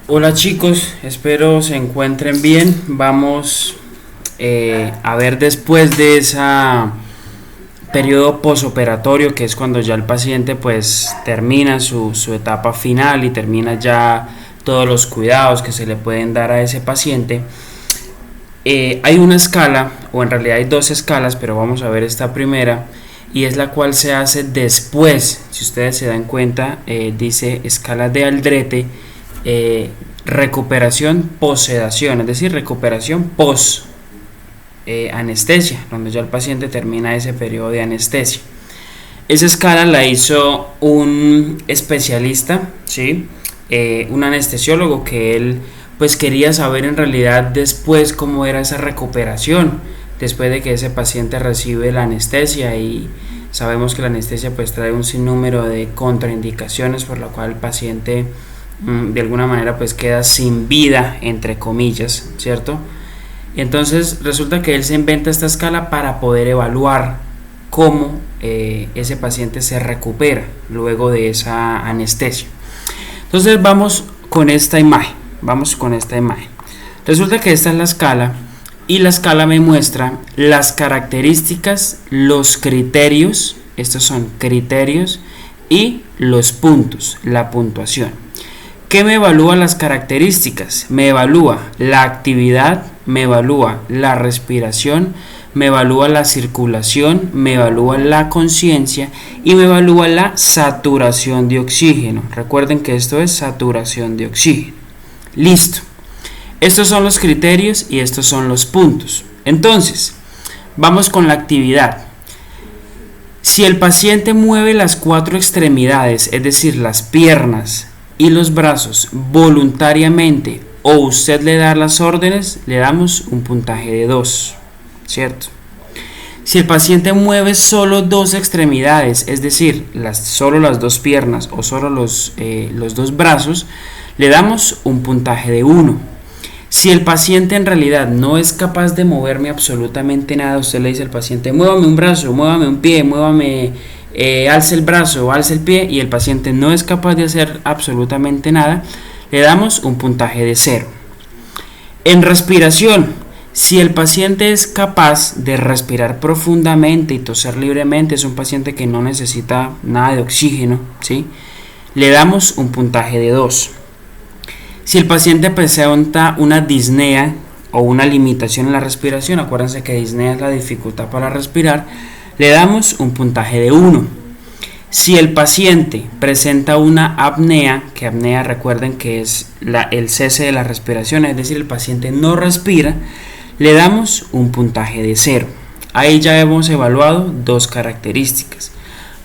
Hola chicos, espero se encuentren bien. Vamos a ver después de esa periodo posoperatorio, que es cuando ya el paciente pues termina su etapa final y termina ya todos los cuidados que se le pueden dar a ese paciente. Hay una escala, o en realidad hay dos escalas, pero vamos a ver esta primera, y es la cual se hace después. Si ustedes se dan cuenta, dice escala de Aldrete, recuperación post-sedación, es decir, recuperación post anestesia, cuando ya el paciente termina ese periodo de anestesia. Esa escala la hizo un especialista, ¿sí? Un anestesiólogo, que él pues quería saber en realidad después cómo era esa recuperación después de que ese paciente recibe la anestesia, y sabemos que la anestesia pues trae un sinnúmero de contraindicaciones por la cual el paciente de alguna manera pues queda sin vida, entre comillas, ¿cierto? Y entonces resulta que él se inventa esta escala para poder evaluar cómo ese paciente se recupera luego de esa anestesia. Entonces vamos con esta imagen. Resulta que esta es la escala, y la escala me muestra las características, los criterios, estos son criterios, y los puntos, la puntuación. ¿Qué me evalúa las características? Me evalúa la actividad, me evalúa la respiración, me evalúa la circulación, me evalúa la conciencia y me evalúa la saturación de oxígeno. Recuerden que esto es saturación de oxígeno. Listo. Estos son los criterios y estos son los puntos. Entonces, vamos con la actividad. Si el paciente mueve las cuatro extremidades, es decir, las piernas y los brazos voluntariamente, o usted le da las órdenes, le damos un puntaje de 2, ¿cierto? Si el paciente mueve solo dos extremidades, es decir, solo las dos piernas o solo los dos brazos, le damos un puntaje de 1. Si el paciente en realidad no es capaz de moverme absolutamente nada, usted le dice al paciente: muévame un brazo, muévame un pie, muévame, alce el brazo, alce el pie, y el paciente no es capaz de hacer absolutamente nada, le damos un puntaje de 0. En respiración, si el paciente es capaz de respirar profundamente y toser libremente, es un paciente que no necesita nada de oxígeno, ¿sí?, le damos un puntaje de 2. Si el paciente presenta una disnea o una limitación en la respiración, acuérdense que disnea es la dificultad para respirar, le damos un puntaje de 1. Si el paciente presenta una apnea, que apnea recuerden que es el cese de la respiración, es decir, el paciente no respira, le damos un puntaje de 0. Ahí ya hemos evaluado dos características.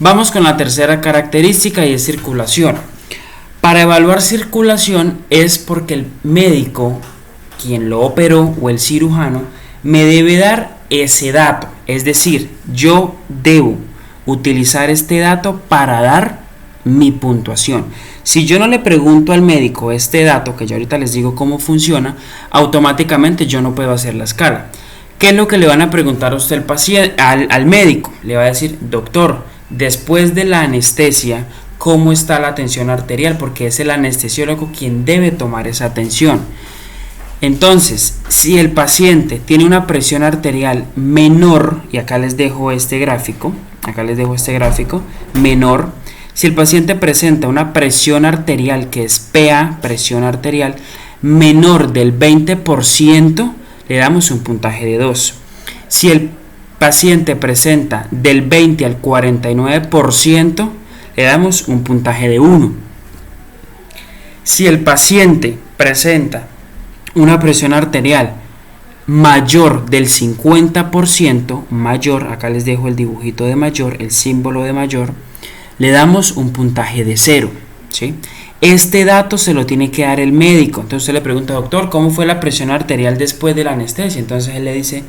Vamos con la tercera característica, y es circulación. Para evaluar circulación es porque el médico, quien lo operó, o el cirujano, me debe dar ese dato. Es decir, yo debo utilizar este dato para dar mi puntuación. Si yo no le pregunto al médico este dato, que yo ahorita les digo cómo funciona, automáticamente yo no puedo hacer la escala. ¿Qué es lo que le van a preguntar a usted al médico? Le va a decir: doctor, después de la anestesia, ¿cómo está la tensión arterial? Porque es el anestesiólogo quien debe tomar esa tensión. Entonces, si el paciente tiene una presión arterial menor, y acá les dejo este gráfico, menor, si el paciente presenta una presión arterial, que es PA, presión arterial, menor del 20%, le damos un puntaje de 2. Si el paciente presenta del 20 al 49%, le damos un puntaje de 1. Si el paciente presenta una presión arterial mayor del 50%, mayor, acá les dejo el dibujito de mayor, el símbolo de mayor, le damos un puntaje de 0, ¿sí? Este dato se lo tiene que dar el médico. Entonces usted le pregunta: doctor, ¿cómo fue la presión arterial después de la anestesia? Entonces él le dice: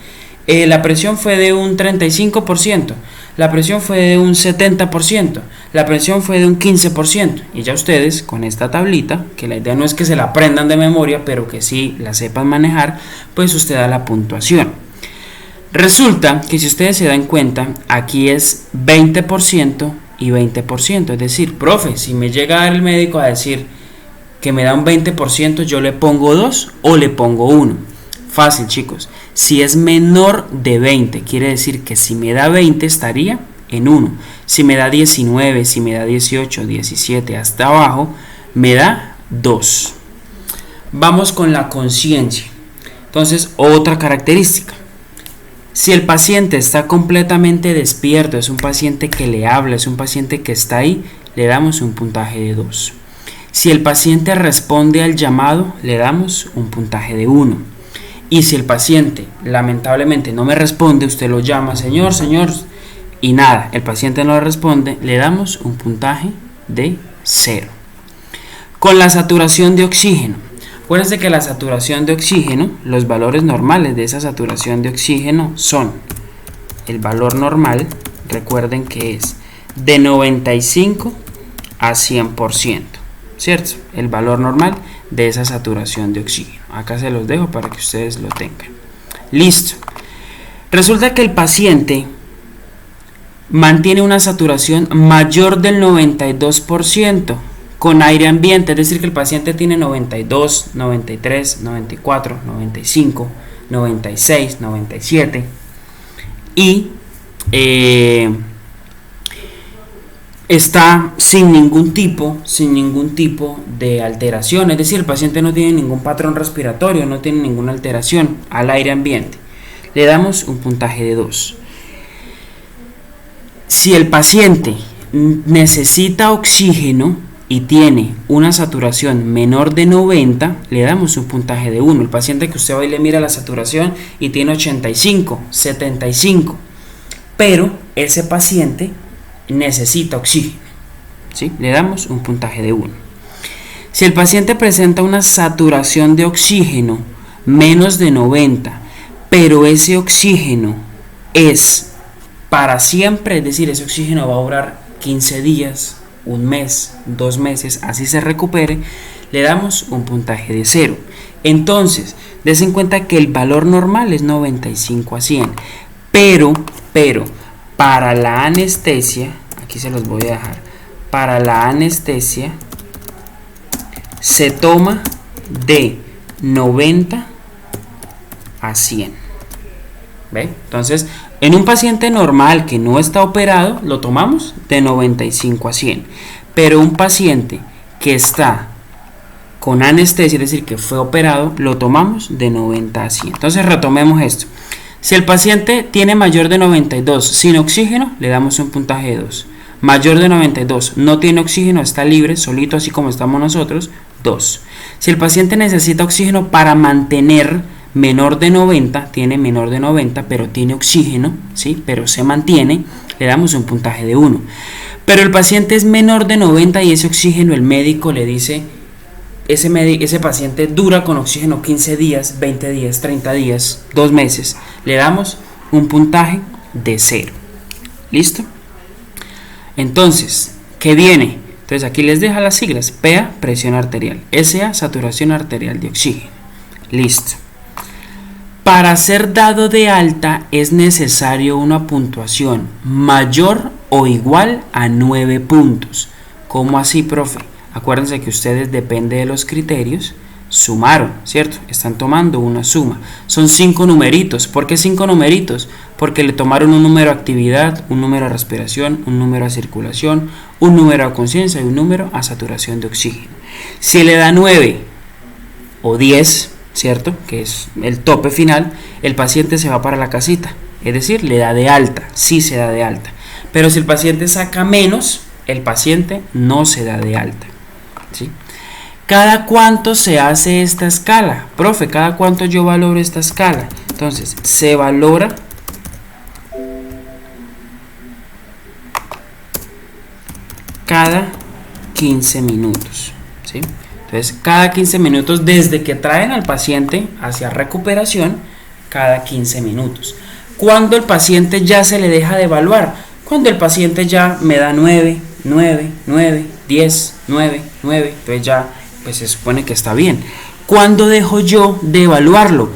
la presión fue de un 35%, la presión fue de un 70%, la presión fue de un 15%. Y ya ustedes, con esta tablita, que la idea no es que se la aprendan de memoria, pero que sí la sepan manejar, pues usted da la puntuación. Resulta que, si ustedes se dan cuenta, aquí es 20% y 20%. Es decir, profe, si me llega el médico a decir que me da un 20%, yo le pongo 2 o le pongo 1. Fácil, chicos. Si es menor de 20, quiere decir que si me da 20 estaría en 1. Si me da 19, si me da 18, 17 hasta abajo, me da 2. Vamos con la conciencia. Entonces, otra característica. Si el paciente está completamente despierto, es un paciente que le habla, es un paciente que está ahí, le damos un puntaje de 2. Si el paciente responde al llamado, le damos un puntaje de 1. Y si el paciente lamentablemente no me responde, usted lo llama, señor, y nada, el paciente no le responde, le damos un puntaje de 0. Con la saturación de oxígeno. Acuérdense que la saturación de oxígeno, los valores normales de esa saturación de oxígeno son el valor normal, recuerden que es de 95 a 100%, ¿cierto? El valor normal de esa saturación de oxígeno. Acá se los dejo para que ustedes lo tengan. Listo. Resulta que el paciente mantiene una saturación mayor del 92% con aire ambiente, es decir, que el paciente tiene 92, 93, 94, 95, 96, 97 y está sin ningún tipo de alteración, es decir, el paciente no tiene ningún patrón respiratorio, no tiene ninguna alteración al aire ambiente. Le damos un puntaje de 2. Si el paciente necesita oxígeno y tiene una saturación menor de 90, le damos un puntaje de 1. El paciente que usted va y le mira la saturación y tiene 85, 75, pero ese paciente necesita oxígeno, ¿sí? Le damos un puntaje de 1. Si el paciente presenta una saturación de oxígeno menos de 90, pero ese oxígeno es para siempre, es decir, ese oxígeno va a durar 15 días, un mes, 2 meses, así se recupere, le damos un puntaje de 0. Entonces, des en cuenta que el valor normal es 95 a 100, pero para la anestesia, aquí se los voy a dejar, para la anestesia se toma de 90 a 100. ¿Ve? Entonces, en un paciente normal que no está operado, lo tomamos de 95 a 100. Pero un paciente que está con anestesia, es decir, que fue operado, lo tomamos de 90 a 100. Entonces, retomemos esto. Si el paciente tiene mayor de 92 sin oxígeno, le damos un puntaje de 2. Mayor de 92 no tiene oxígeno, está libre, solito así como estamos nosotros, 2. Si el paciente necesita oxígeno para mantener menor de 90, tiene menor de 90, pero tiene oxígeno, ¿sí? Pero se mantiene, le damos un puntaje de 1. Pero el paciente es menor de 90 y ese oxígeno, el médico le dice, ese paciente dura con oxígeno 15 días, 20 días, 30 días, 2 meses, le damos un puntaje de 0. ¿Listo? Entonces, ¿qué viene? Entonces aquí les deja las siglas: PA, presión arterial; SA, saturación arterial de oxígeno. Listo. Para ser dado de alta es necesario una puntuación mayor o igual a 9 puntos. ¿Cómo así, profe? Acuérdense que ustedes, depende de los criterios, sumaron, ¿cierto? Están tomando una suma. Son 5 numeritos. ¿Por qué 5 numeritos? Porque le tomaron un número a actividad, un número a respiración, un número a circulación, un número a conciencia y un número a saturación de oxígeno. Si le da 9 o 10, ¿cierto? Que es el tope final, el paciente se va para la casita. Es decir, le da de alta, sí se da de alta. Pero si el paciente saca menos, el paciente no se da de alta, ¿sí? ¿Cada cuánto se hace esta escala? Profe, ¿cada cuánto yo valoro esta escala? Entonces, se valora cada 15 minutos, ¿sí? Entonces, cada 15 minutos, desde que traen al paciente hacia recuperación, cada 15 minutos. ¿Cuándo el paciente ya se le deja de evaluar? Cuando el paciente ya me da 9, 9, 9, 10, 9, 9, entonces ya pues se supone que está bien. ¿Cuándo dejo yo de evaluarlo?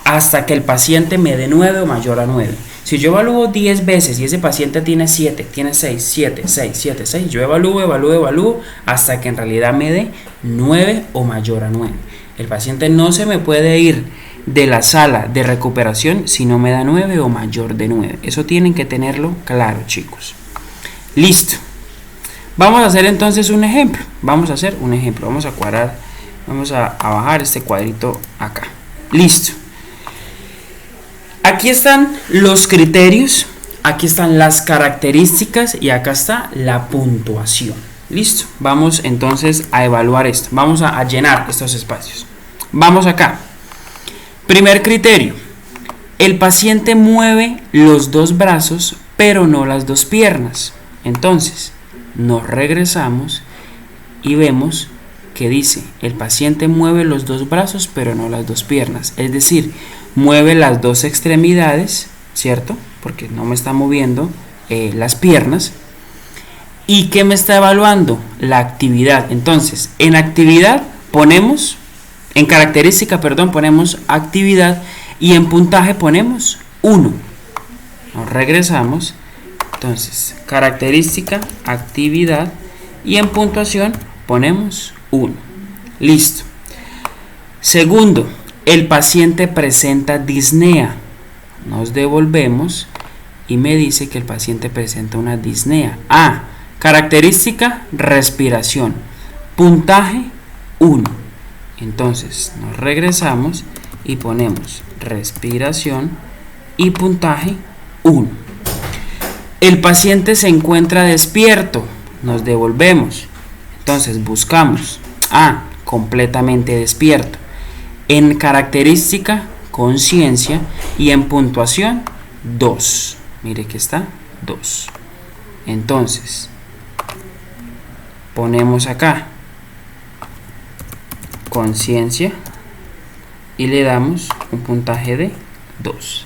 Hasta que el paciente me dé 9 o mayor a 9. Si yo evalúo 10 veces y ese paciente tiene 7, tiene 6, 7, 6, 7, 6, yo evalúo hasta que en realidad me dé 9 o mayor a 9. El paciente no se me puede ir de la sala de recuperación si no me da 9 o mayor de 9. Eso tienen que tenerlo claro, chicos. Listo. Vamos a hacer entonces un ejemplo. Vamos a cuadrar. Vamos a bajar este cuadrito acá. Listo. Aquí están los criterios, aquí están las características y acá está la puntuación. Listo. Vamos entonces a evaluar esto. Vamos a llenar estos espacios. Vamos acá. Primer criterio. El paciente mueve los dos brazos, pero no las dos piernas. Entonces, nos regresamos y vemos que dice, el paciente mueve los dos brazos, pero no las dos piernas. Es decir, mueve las dos extremidades, ¿cierto? Porque no me está moviendo las piernas. ¿Y qué me está evaluando? La actividad. Entonces, en actividad ponemos, en característica, perdón, ponemos actividad y en puntaje ponemos 1. Nos regresamos. Entonces, característica, actividad y en puntuación ponemos 1. Listo. Segundo, el paciente presenta disnea. Nos devolvemos y me dice que el paciente presenta una disnea. Característica, respiración. Puntaje, 1. Entonces, nos regresamos y ponemos respiración y puntaje, 1. El paciente se encuentra despierto. Nos devolvemos. Entonces buscamos completamente despierto. En característica, conciencia y en puntuación 2. Mire que está 2. Entonces ponemos acá conciencia y le damos un puntaje de 2.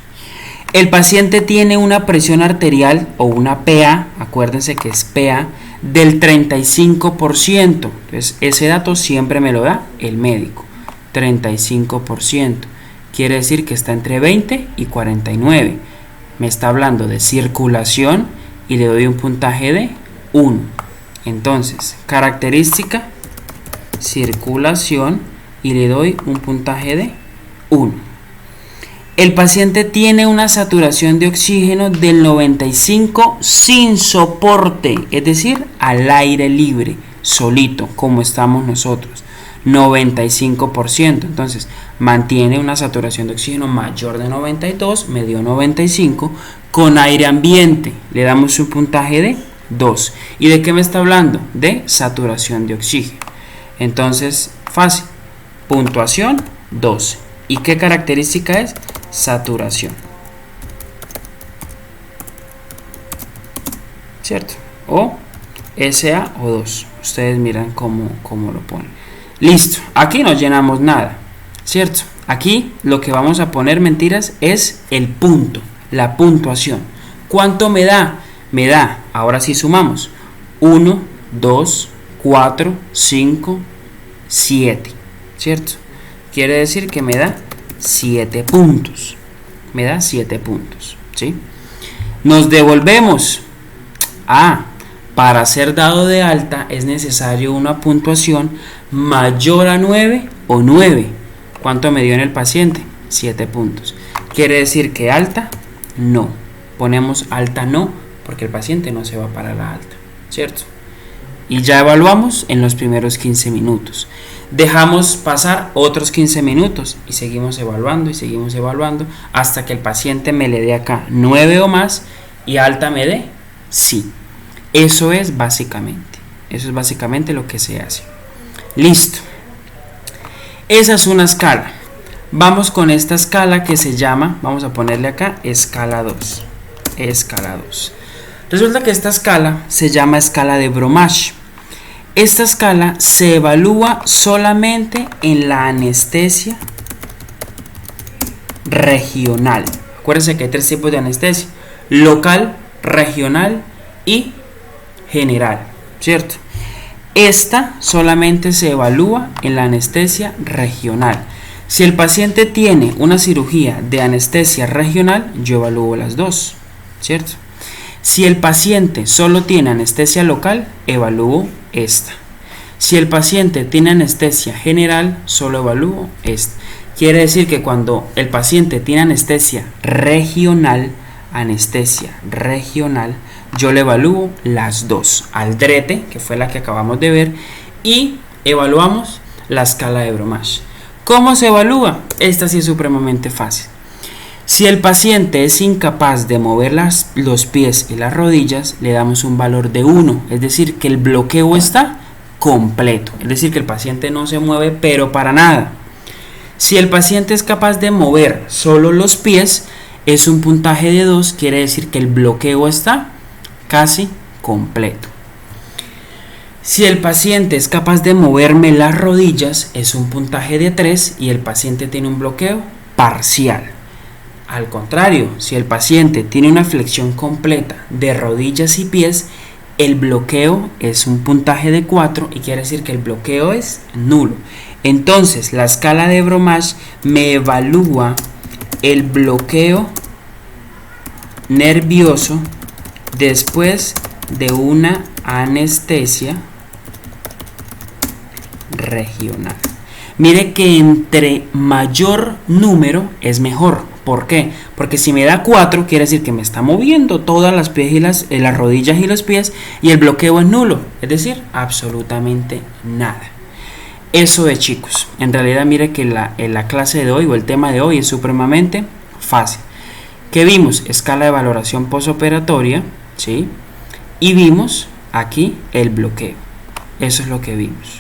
El paciente tiene una presión arterial o una PA, acuérdense que es PA, del 35%. Entonces, ese dato siempre me lo da el médico. 35%. Quiere decir que está entre 20 y 49. Me está hablando de circulación y le doy un puntaje de 1. Entonces, característica, circulación y le doy un puntaje de 1. El paciente tiene una saturación de oxígeno del 95 sin soporte, es decir, al aire libre, solito, como estamos nosotros. 95%. Entonces, mantiene una saturación de oxígeno mayor de 92, me dio 95. Con aire ambiente, le damos un puntaje de 2. ¿Y de qué me está hablando? De saturación de oxígeno. Entonces, fácil. Puntuación 12. ¿Y qué característica es? Saturación. ¿Cierto? O SA o 2. Ustedes miran cómo lo ponen. Listo. Aquí no llenamos nada. ¿Cierto? Aquí lo que vamos a poner mentiras es el punto. La puntuación. ¿Cuánto me da? Me da, ahora sí sumamos. 1, 2, 4, 5, 7. ¿Cierto? Quiere decir que me da 7 puntos. Me da 7 puntos. ¿Sí? Nos devolvemos. Para ser dado de alta es necesario una puntuación mayor a 9 o 9. ¿Cuánto me dio en el paciente? 7 puntos. Quiere decir que alta, no. Ponemos alta no, porque el paciente no se va para la alta. ¿Cierto? Y ya evaluamos en los primeros 15 minutos. Dejamos pasar otros 15 minutos y seguimos evaluando hasta que el paciente me le dé acá 9 o más y alta me dé sí. Eso es básicamente lo que se hace. Listo. Esa es una escala. Vamos con esta escala que se llama, vamos a ponerle acá, escala 2. Escala 2. Resulta que esta escala se llama escala de Bromage. Esta escala se evalúa solamente en la anestesia regional. Acuérdense que hay 3 tipos de anestesia: local, regional y general, ¿cierto? Esta solamente se evalúa en la anestesia regional. Si el paciente tiene una cirugía de anestesia regional, yo evalúo las dos, ¿cierto? Si el paciente solo tiene anestesia local, evalúo esta. Si el paciente tiene anestesia general, solo evalúo esta. Quiere decir que cuando el paciente tiene anestesia regional, yo le evalúo las dos. Aldrete, que fue la que acabamos de ver, y evaluamos la escala de Bromage. ¿Cómo se evalúa? Esta sí es supremamente fácil. Si el paciente es incapaz de mover los pies y las rodillas, le damos un valor de 1, es decir, que el bloqueo está completo, es decir, que el paciente no se mueve, pero para nada. Si el paciente es capaz de mover solo los pies, es un puntaje de 2, quiere decir que el bloqueo está casi completo. Si el paciente es capaz de moverme las rodillas, es un puntaje de 3 y el paciente tiene un bloqueo parcial. Al contrario, si el paciente tiene una flexión completa de rodillas y pies, el bloqueo es un puntaje de 4 y quiere decir que el bloqueo es nulo. Entonces, la escala de Bromage me evalúa el bloqueo nervioso después de una anestesia regional. Mire que entre mayor número es mejor. ¿Por qué? Porque si me da 4, quiere decir que me está moviendo todas las pies y las rodillas y los pies y el bloqueo es nulo, es decir, absolutamente nada. Eso es, chicos. En realidad, mire que la clase de hoy o el tema de hoy es supremamente fácil. ¿Qué vimos? Escala de valoración postoperatoria, ¿sí? Y vimos aquí el bloqueo. Eso es lo que vimos.